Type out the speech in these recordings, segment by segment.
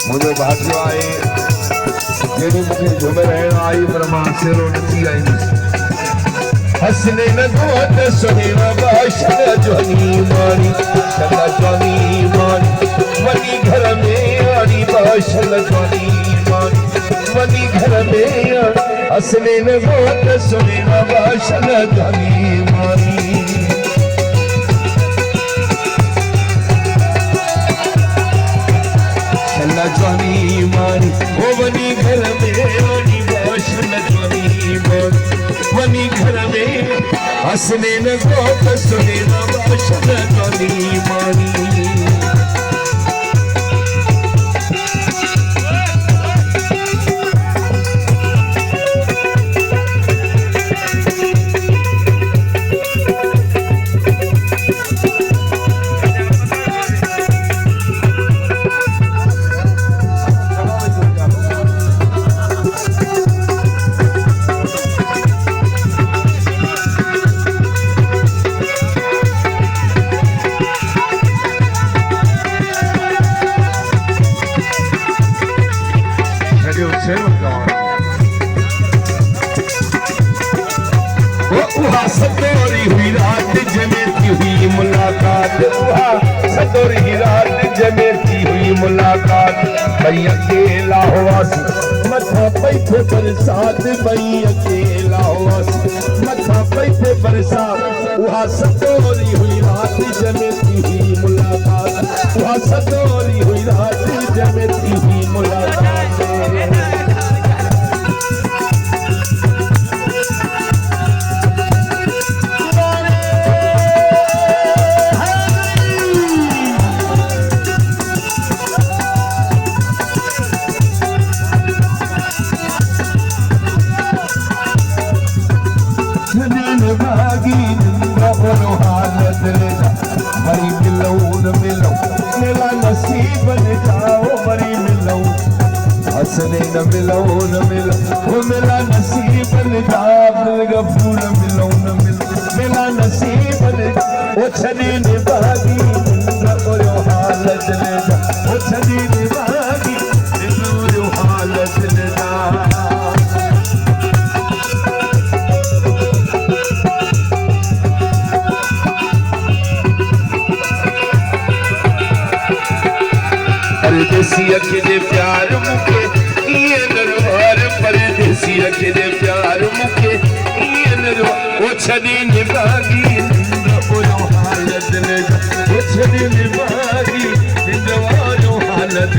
मुझे भाग्य आए जेडी मुझे झूम रहण आई पर मां सेरो नथी आई हसने न गोत सुहेवा बाशल जवानी मानी चला जवानी मानी वनी घर में आनी बाशल जवानी मानी वनी घर में हसने न गोत सुहेवा बाशल जवानी मानी जवानी मानी वो वनी घर में आनी बाशल जवानी मानी वनी घर में हसने न गोत सुहेवा बाशल जवानी मानी सदोरी हुई रात जमेती हुई मुलाकात सदोरी रात जमेती हुई मुलाकात भई अकेला हुआसी मथा पैठे बरसात भई अकेला हुआसी मथा पैठे बरसात वहा सदोरी हुई रात जमेती हुई मुलाकात वहा सदोरी हुई रात जमेती हुई मुलाकात मरी मिलो न मिलो मेरा नसीब न जाओ मरी मिलो हसने न मिलो न मिलो वो मेरा नसीब न जाओ गफूर मिलो न मिलो मेरा नसीब न वो छने ने बागी न ओयो हालत ले जा वो छने ने बागी न ओयो हालत ले जा परदेसी अकेले प्यार मुके ये नरवार परदेसी अकेले प्यार मुके ये नरवार वो छदी निभागी ओयो हालत ले वो छदी निभागी निंदवारो हालत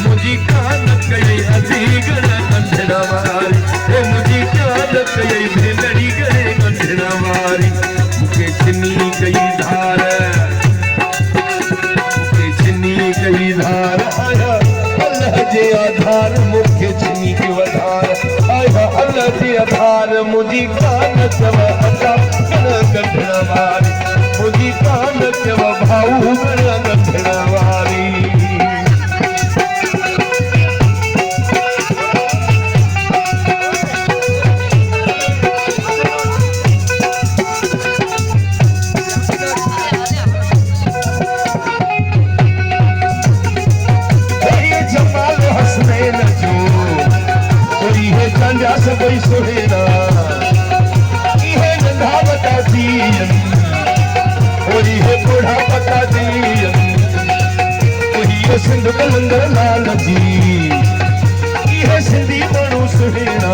मुझी कान कई अजीगर कंधड़ा मारी ए मुझी कान कई भेलड़ी गए कंधड़ा मारी मुके चिन्नी कई धार कई धार आया अल्लाह जे आधार मुख्य छनी के वधार आया अल्लाह जे आधार मुझी कान चव अता गण गंधड़ा वारी मुझी कान चव भाऊ गण गंधड़ा वारी कोई सुहेना ये नंधा बता दियन और ये बूढ़ा बता दियन वही ये सिंध कलंदर लाल जी ये सिंधी मानू सुहेना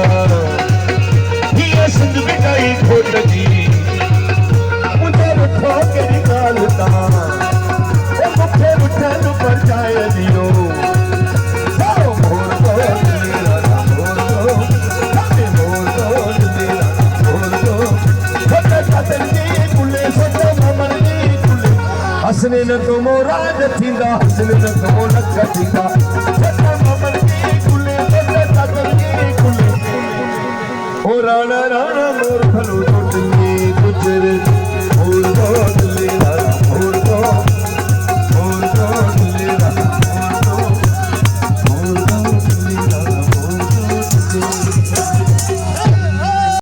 ये सिंध बिटाई खोट जी मुझे उठो के निकालता वो मुझे उठन पर जाए दियो हसने न तो मोराज थींदा हसने न तो लख थींदा छटा ममन के कुले छटा तकल के कुले ओ राणा राणा मोर